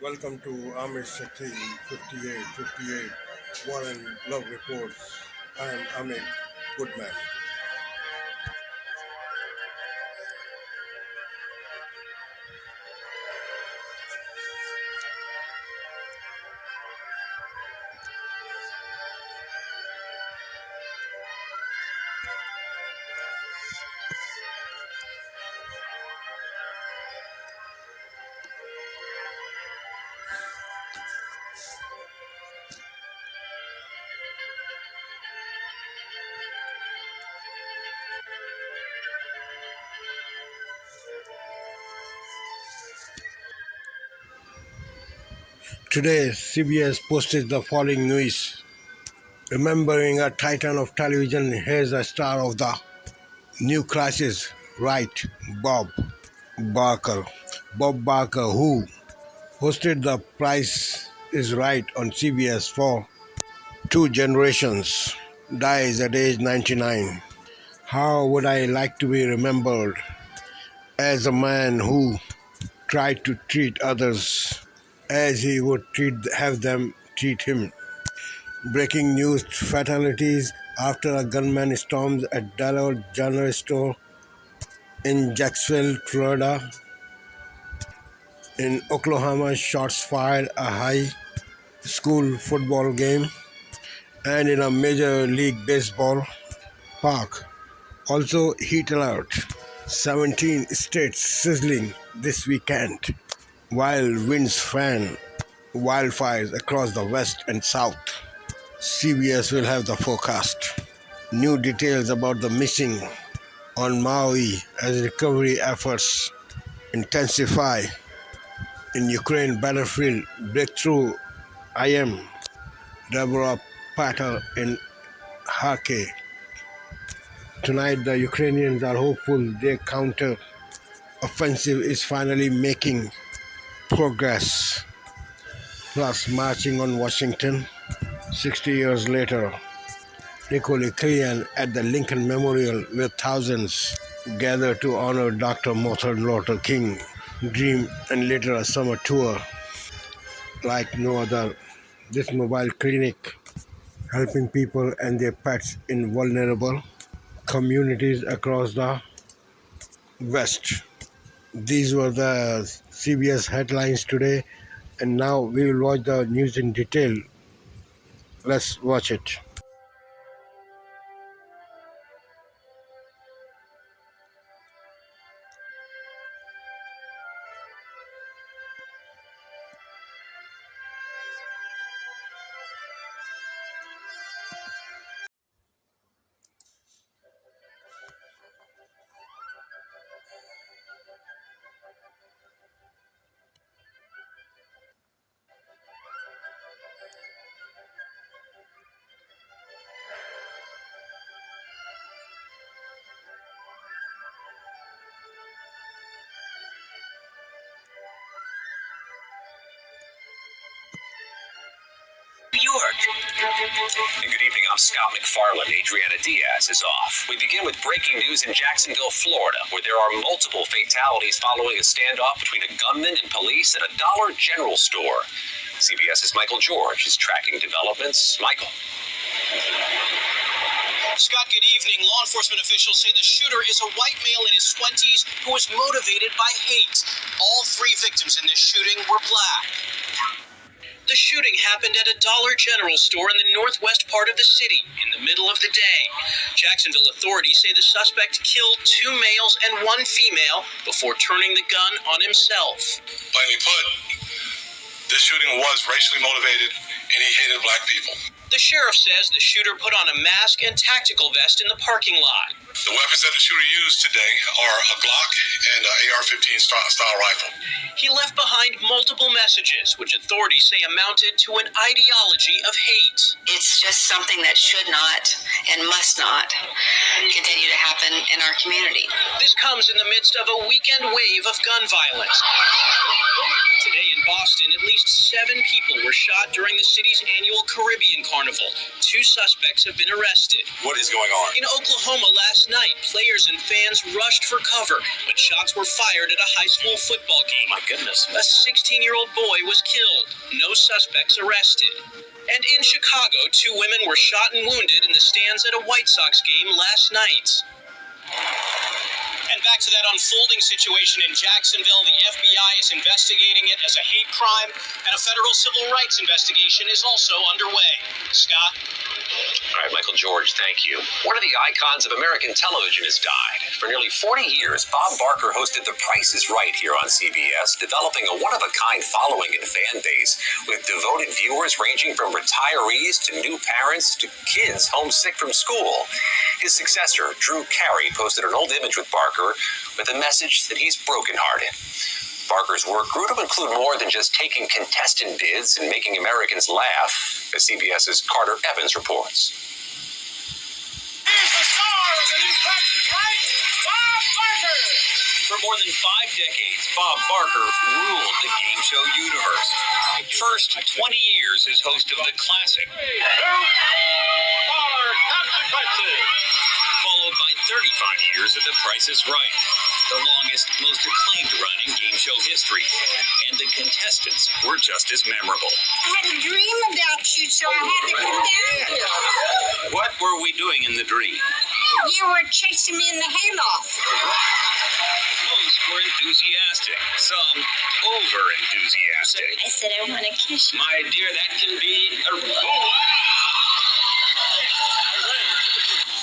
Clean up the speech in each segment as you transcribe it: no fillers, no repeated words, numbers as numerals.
Welcome to Amir Shakti 5858 War and Love Reports. I am Amir Goodman. Today, CBS posted the following news. Remembering a titan of television, here's a star of the new crisis, right, Bob Barker. Bob Barker, who hosted The Price is Right on CBS for two generations, dies at age 99. How would I like to be remembered as a man who tried to treat others as he would have them treat him? Breaking news: fatalities after a gunman storms a Dollar General store in Jacksonville, Florida. In Oklahoma, shots fired a high school football game. And in a Major League Baseball park. Also, heat alert. 17 states sizzling this weekend, while winds fan wildfires across the west and south. CBS will have the forecast. New details about the missing on Maui as recovery efforts intensify. In Ukraine battlefield, breakthrough IM Deborah Patel in Kharkiv. Tonight, the Ukrainians are hopeful their counter-offensive is finally making progress. Plus, marching on Washington 60 years later. Nicole Killian at the Lincoln Memorial, where thousands gather to honor Dr. Martin Luther King. Dream and later a summer tour like no other. This mobile clinic helping people and their pets in vulnerable communities across the West. These were the CBS headlines today, and now we will watch the news in detail. Let's watch it. New York. Good evening, I'm Scott McFarland. Adriana Diaz is off. We begin with breaking news in Jacksonville, Florida, where there are multiple fatalities following a standoff between a gunman and police at a Dollar General store. CBS's Michael George is tracking developments. Michael. Scott, good evening. Law enforcement officials say the shooter is a white male in his 20s who was motivated by hate. All three victims in this shooting were black. The shooting happened at a Dollar General store in the northwest part of the city in the middle of the day. Jacksonville authorities say the suspect killed two males and one female before turning the gun on himself. Plainly put, this shooting was racially motivated and he hated black people. The sheriff says the shooter put on a mask and tactical vest in the parking lot. The weapons that the shooter used today are a Glock and an AR-15 style rifle. He left behind multiple messages, which authorities say amounted to an ideology of hate. It's just something that should not and must not continue to happen in our community. This comes in the midst of a weekend wave of gun violence. Today in Boston, at least 7 people were shot during the city's annual Caribbean Carnival. 2 suspects have been arrested. What is going on? In Oklahoma last night, players and fans rushed for cover, but shots were fired at a high school football game. My goodness. A 16-year-old boy was killed. No suspects arrested. And in Chicago, 2 women were shot and wounded in the stands at a White Sox game last night. And back to that unfolding situation in Jacksonville. The FBI is investigating it as a hate crime, and a federal civil rights investigation is also underway. Scott? All right, Michael George, thank you. One of the icons of American television has died. For nearly 40 years, Bob Barker hosted The Price is Right here on CBS, developing a one-of-a-kind following and fan base with devoted viewers ranging from retirees to new parents to kids homesick from school. His successor, Drew Carey, posted an old image with Barker with a message that he's brokenhearted. Barker's work grew to include more than just taking contestant bids and making Americans laugh, as CBS's Carter Evans reports. He's the star of the new Price is Right, Bob Barker! For more than 5 decades, Bob Barker ruled the game show universe. First, 20 years as host of the classic, followed by 35 years of The Price is Right, the longest, most acclaimed run in game show history. And the contestants were just as memorable. I had a dream about you, so I had to come down here. What were we doing in the dream? You were chasing me in the hayloft. Most were enthusiastic, some over-enthusiastic. I said I want to kiss you. My dear, that can be a...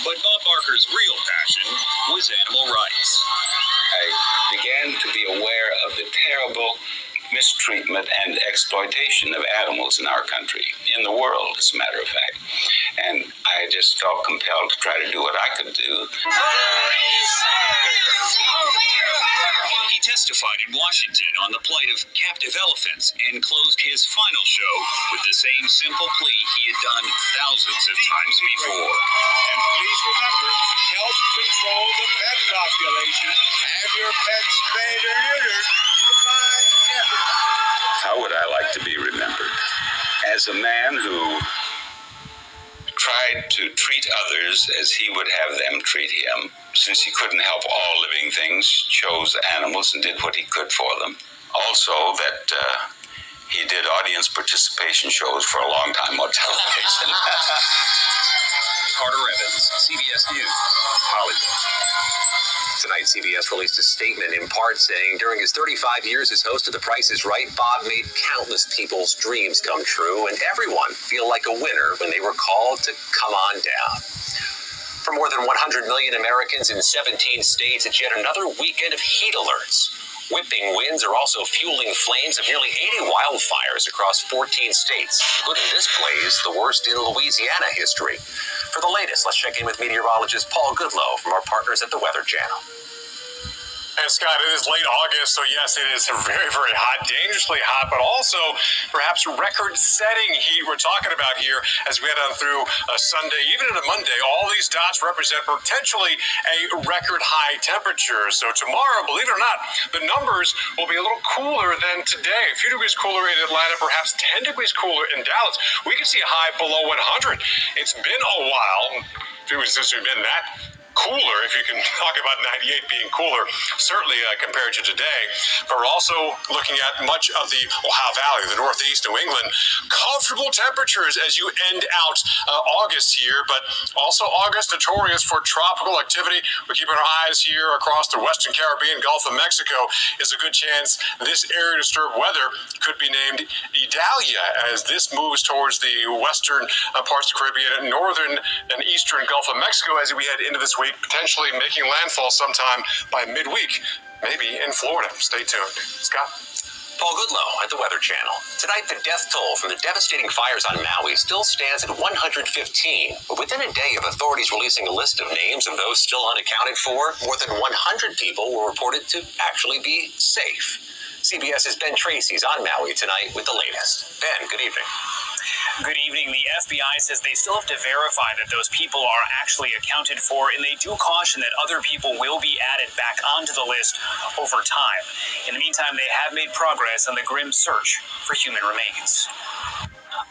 But Bob Barker's real passion was animal rights. I began to be aware of the terrible mistreatment and exploitation of animals in our country, in the world, as a matter of fact. And I just felt compelled to try to do what I could do. He testified in Washington on the plight of captive elephants and closed his final show with the same simple plea he had done thousands of times before. And please remember, help control the pet population. Have your pets spayed or neutered. Goodbye, everybody. How would I like to be remembered? As a man who tried to treat others as he would have them treat him, since he couldn't help all living things, chose animals and did what he could for them. Also, that he did audience participation shows for a long time on television. Carter Evans, CBS News, Hollywood. Tonight, CBS released a statement in part saying during his 35 years as host of The Price is Right, Bob made countless people's dreams come true and everyone feel like a winner when they were called to come on down. For more than 100 million Americans in 17 states, it's yet another weekend of heat alerts. Whipping winds are also fueling flames of nearly 80 wildfires across 14 states, including this blaze, the worst in Louisiana history. For the latest, let's check in with meteorologist Paul Goodloe from our partners at the Weather Channel. And Scott, it is late August, so yes, it is very, very hot, dangerously hot, but also perhaps record-setting heat we're talking about here as we head on through a Sunday, even into Monday. All these dots represent potentially a record high temperature. So tomorrow, believe it or not, the numbers will be a little cooler than today. A few degrees cooler in Atlanta, perhaps 10 degrees cooler in Dallas. We can see a high below 100. It's been a while since we've been that cooler, if you can talk about 98 being cooler, certainly compared to today. But we're also looking at much of the Ohio Valley, the Northeast, New England, comfortable temperatures as you end out August here, but also August notorious for tropical activity. We're keeping our eyes here across the Western Caribbean, Gulf of Mexico. Is a good chance this area disturbed weather could be named Idalia as this moves towards the western parts of the Caribbean, northern and eastern Gulf of Mexico as we head into this week, potentially making landfall sometime by midweek, maybe in Florida. Stay tuned. Scott? Paul Goodloe at the Weather Channel. Tonight, the death toll from the devastating fires on Maui still stands at 115. But within a day of authorities releasing a list of names of those still unaccounted for, more than 100 people were reported to actually be safe. CBS's Ben Tracy's on Maui tonight with the latest. Ben, good evening. Good evening. The FBI says they still have to verify that those people are actually accounted for, and they do caution that other people will be added back onto the list over time. In the meantime, they have made progress on the grim search for human remains.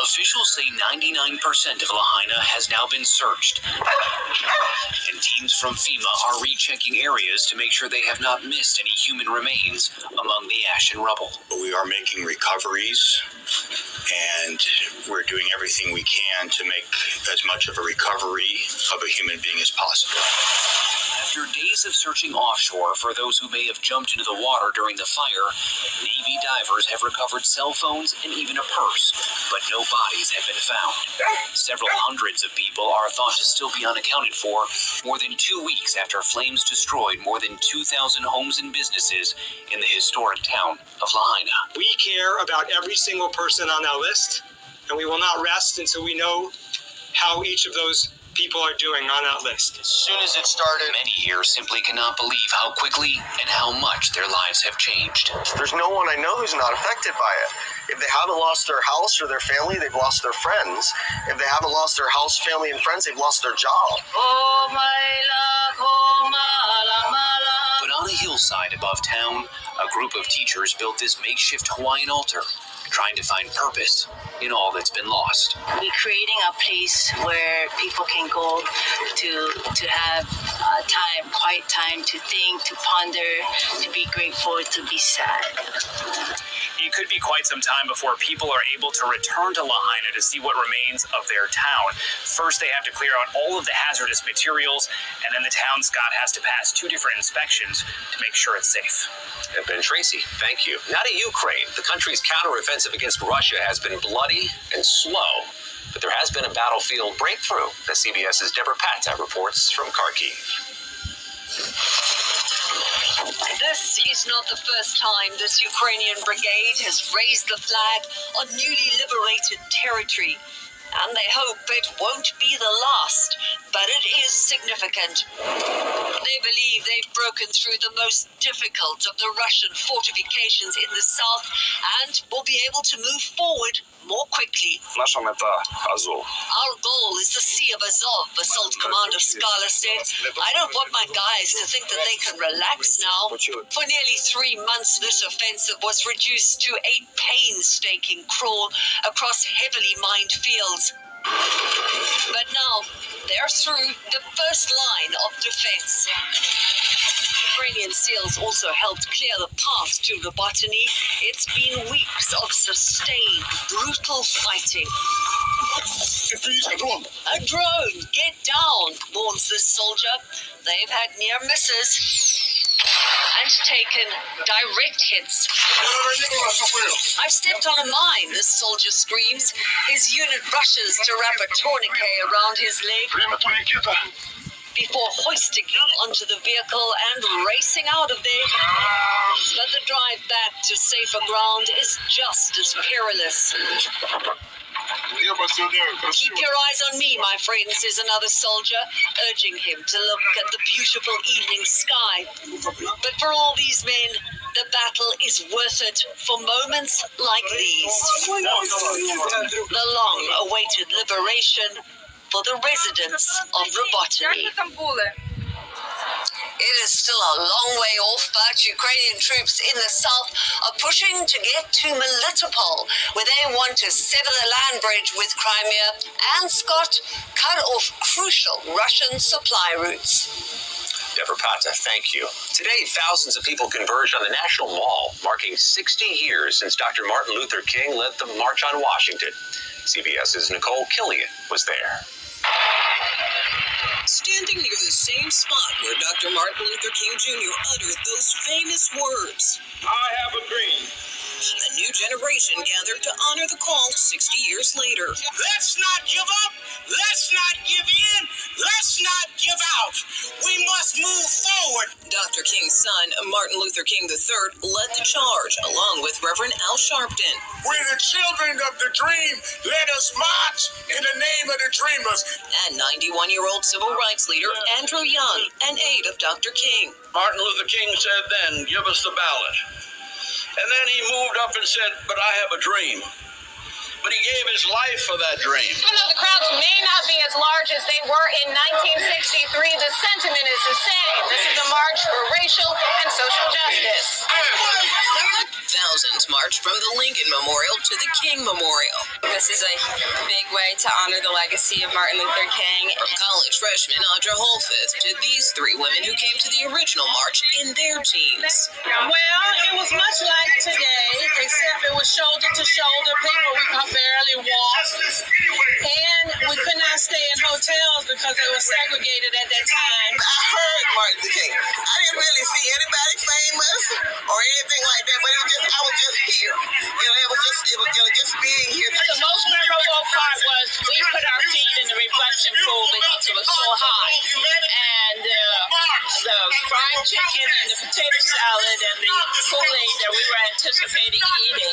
Officials say 99% of Lahaina has now been searched, and teams from FEMA are rechecking areas to make sure they have not missed any human remains among the ash and rubble. We are making recoveries, and we're doing everything we can to make as much of a recovery of a human being as possible. After days of searching offshore for those who may have jumped into the water during the fire, Navy divers have recovered cell phones and even a purse, but no bodies have been found. Several hundreds of people are thought to still be unaccounted for more than 2 weeks after flames destroyed more than 2,000 homes and businesses in the historic town of Lahaina. We care about every single person on that list, and we will not rest until we know how each of those people are doing on that list. As soon as it started, many here simply cannot believe how quickly and how much their lives have changed. There's no one I know who's not affected by it. If they haven't lost their house or their family, they've lost their friends. If they haven't lost their house, family, and friends, they've lost their job. But on a hillside above town, a group of teachers built this makeshift Hawaiian altar, trying to find purpose in all that's been lost. We're creating a place where people can go to have time, quiet time, to think, to ponder, to be grateful, to be sad. It could be quite some time before people are able to return to Lahaina to see what remains of their town. First, they have to clear out all of the hazardous materials, and then the town, Scott, has to pass 2 different inspections to make sure it's safe. Ben Tracy, thank you. Now to Ukraine. The country's counteroffensive against Russia has been bloody and slow, but there has been a battlefield breakthrough, as CBS's Deborah Pata reports from Kharkiv. This is not the first time this Ukrainian brigade has raised the flag on newly liberated territory, and they hope it won't be the last, but it is significant. They believe they've broken through the most difficult of the Russian fortifications in the south and will be able to move forward more quickly. Our goal is the Sea of Azov, Assault Commander Skala said. I don't want my guys to think that they can relax now. For nearly 3 months, this offensive was reduced to a painstaking crawl across heavily mined fields. But now, they're through the first line of defense. Ukrainian SEALs also helped clear the path to Robotany. It's been weeks of sustained, brutal fighting. A drone, get down, warns this soldier. They've had near misses and taken direct hits. I've stepped on a mine, this soldier screams. His unit rushes to wrap a tourniquet around his leg before hoisting him onto the vehicle and racing out of there. But the drive back to safer ground is just as perilous. Keep your eyes on me, my friend, says another soldier, urging him to look at the beautiful evening sky. But for all these men, the battle is worth it for moments like these. The long-awaited liberation for the residents of Robotany. It is still a long way off, but Ukrainian troops in the south are pushing to get to Melitopol, where they want to sever the land bridge with Crimea and, Scott, cut off crucial Russian supply routes. Deborah Pata, thank you. Today, thousands of people converged on the National Mall, marking 60 years since Dr. Martin Luther King led the March on Washington. CBS's Nicole Killian was there. Standing near the same spot where Dr. Martin Luther King Jr. uttered those famous words, I have a dream. A new generation gathered to honor the call 60 years later. Let's not give up. Let's not give in. Let's not give out. We must move forward. Dr. King's son, Martin Luther King III, led the charge, along with Reverend Al Sharpton. We're the children of the dream. Let us march in the name of the dreamers. And 91-year-old civil rights leader Andrew Young, an aide of Dr. King. Martin Luther King said then, give us the ballot. And then he moved up and said, but I have a dream. but he gave his life for that dream. Even though the crowds may not be as large as they were in 1963, the sentiment is the same. This is a march for racial and social justice. Thousands marched from the Lincoln Memorial to the King Memorial. This is a big way to honor the legacy of Martin Luther King. From college freshman Audra Holfith to these three women who came to the original march in their teens. Well, it was much like today, except it was shoulder to shoulder. People we could barely walk. And we could not stay in hotels because they were segregated at that time. I heard Martin Luther King. I didn't really see anybody famous or anything like that, but it was just, I was just here. It was just being here. The most memorable part was we put our feet in the reflection pool because it was so hot. And the fried chicken and the potato salad and the Kool-Aid that we were anticipating eating,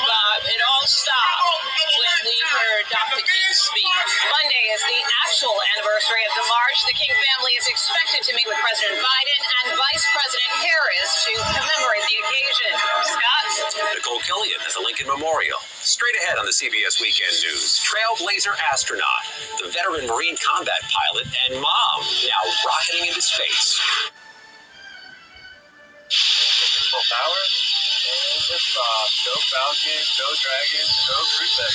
but it all stopped when we heard Dr. King speak. Monday is the actual anniversary of the march. The King family is expected to meet with President Biden and Vice President Harris to commemorate the occasion. Scott? Nicole Killian at the Lincoln Memorial. Straight ahead on the CBS Weekend News, trailblazer astronaut, the veteran Marine combat pilot, and mom now rocketing into space. Full power, and lift off. Go Falcon, go Dragon, go Crew 7.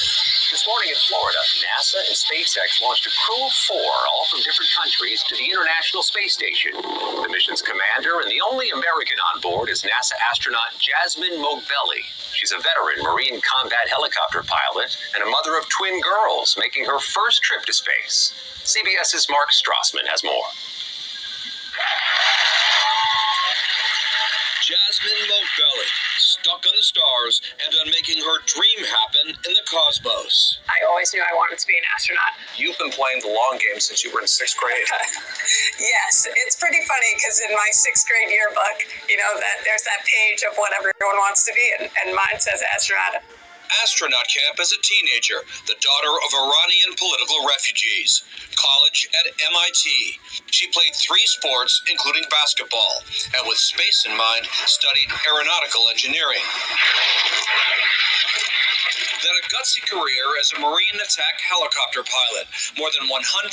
This morning in Florida, NASA and SpaceX launched a crew of 4, all from different countries, to the International Space Station. The mission's commander and the only American on board is NASA astronaut Jasmine Mogbelli. She's a veteran Marine combat helicopter pilot and a mother of twin girls, making her first trip to space. CBS's Mark Strassman has more. Jasmine Mogbelli, stuck on the stars and on making her dream happen in the cosmos. I always knew I wanted to be an astronaut. You've been playing the long game since you were in 6th grade. Yes, it's pretty funny because in my 6th grade yearbook, that there's that page of what everyone wants to be, and mine says astronaut. Astronaut camp as a teenager, the daughter of Iranian political refugees. College at MIT. She played 3 sports, including basketball, and with space in mind, studied aeronautical engineering. Then a gutsy career as a Marine attack helicopter pilot. More than 150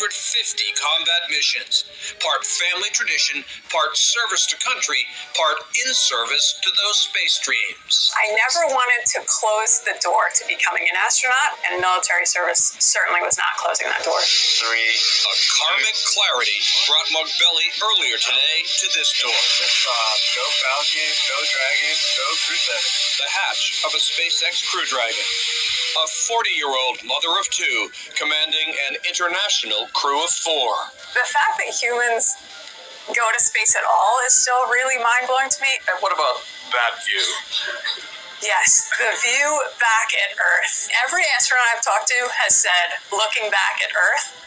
combat missions. Part family tradition, part service to country, part in service to those space dreams. I never wanted to close the door to becoming an astronaut, and military service certainly was not closing that door. 3. A karmic clarity brought Mogbelli earlier today to this door. Lift off. Go Falcon, go Dragon, go Crew 7. The hatch of a SpaceX Crew Dragon. A 40-year-old mother of 2 commanding an international crew of 4. The fact that humans go to space at all is still really mind-blowing to me. And what about that view? Yes, the view back at Earth. Every astronaut I've talked to has said looking back at Earth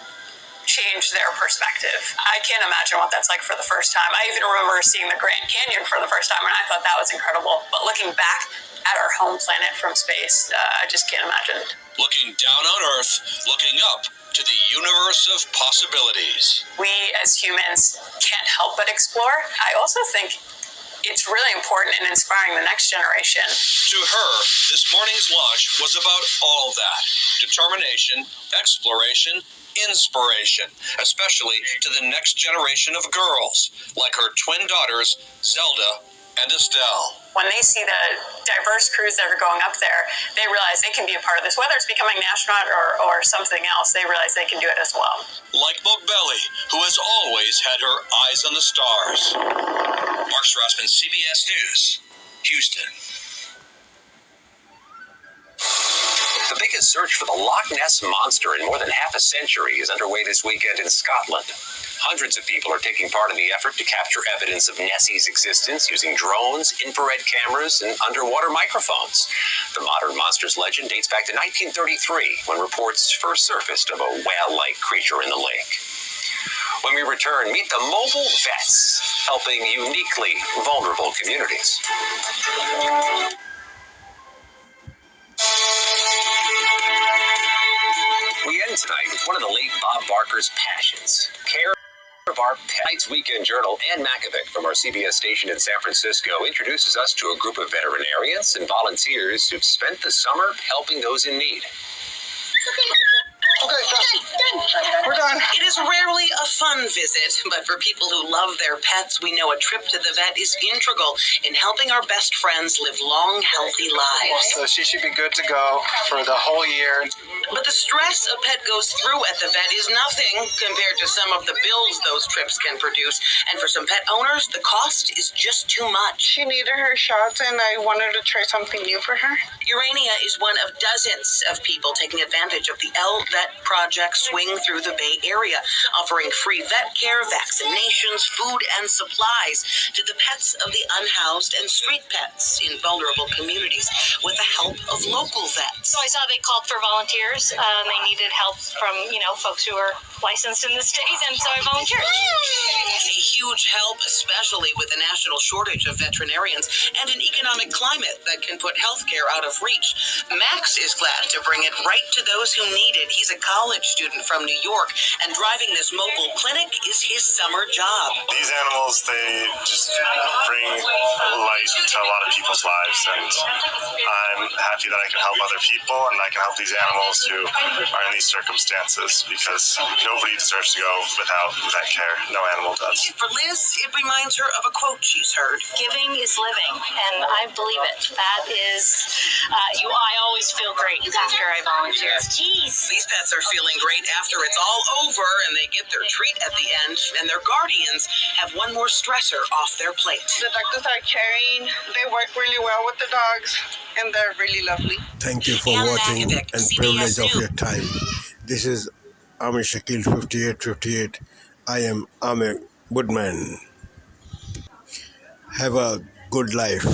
changed their perspective. I can't imagine what that's like for the first time. I even remember seeing the Grand Canyon for the first time, and I thought that was incredible. But looking back at our home planet from space, I just can't imagine. Looking down on Earth, looking up to the universe of possibilities. We as humans can't help but explore. I also think it's really important in inspiring the next generation. To her, this morning's launch was about all that. Determination, exploration, inspiration, especially to the next generation of girls, like her twin daughters, Zelda and Estelle. When they see the diverse crews that are going up there, they realize they can be a part of this. Whether it's becoming an astronaut or something else, they realize they can do it as well. Like Mogbelli, who has always had her eyes on the stars. Mark Strassman, CBS News, Houston. The biggest search for the Loch Ness Monster in more than half a century is underway this weekend in Scotland. Hundreds of people are taking part in the effort to capture evidence of Nessie's existence using drones, infrared cameras, and underwater microphones. The modern monster's legend dates back to 1933, when reports first surfaced of a whale-like creature in the lake. When we return, meet the mobile vets, helping uniquely vulnerable communities. We end tonight with one of the late Bob Barker's passions, care of our Pets Weekend Journal. Ann Makovic from our CBS station in San Francisco introduces us to a group of veterinarians and volunteers who've spent the summer helping those in need. Okay, done. We're done. It is rarely a fun visit, but for people who love their pets, we know a trip to the vet is integral in helping our best friends live long, healthy lives. So she should be good to go for the whole year. But the stress a pet goes through at the vet is nothing compared to some of the bills those trips can produce. And for some pet owners, the cost is just too much. She needed her shots, and I wanted to try something new for her. Urania is one of dozens of people taking advantage of the L-Vet Project swing through the Bay Area, offering free vet care, vaccinations, food, and supplies to the pets of the unhoused and street pets in vulnerable communities with the help of local vets. So I saw they called for volunteers. They needed help from, folks who are licensed in the state, and so I volunteered. A huge help, especially with the national shortage of veterinarians and an economic climate that can put healthcare out of reach. Max is glad to bring it right to those who need it. He's a college student from New York, and driving this mobile clinic is his summer job. These animals, they just bring light to a lot of people's lives, and I'm happy that I can help other people, and I can help these animals who are in these circumstances, because nobody deserves to go without vet care. No animal does. For Liz, it reminds her of a quote she's heard. Giving is living, and I believe it. That is, I always feel great after I volunteer. Jeez. These pets are feeling great after it's all over and they get their treat at the end, and their guardians have one more stressor off their plate. The doctors are caring. They work really well with the dogs, and they're really lovely. Thank you for watching and privilege of your time. This is Amir Shakil 5858. I am Amir Woodman. Have a good life.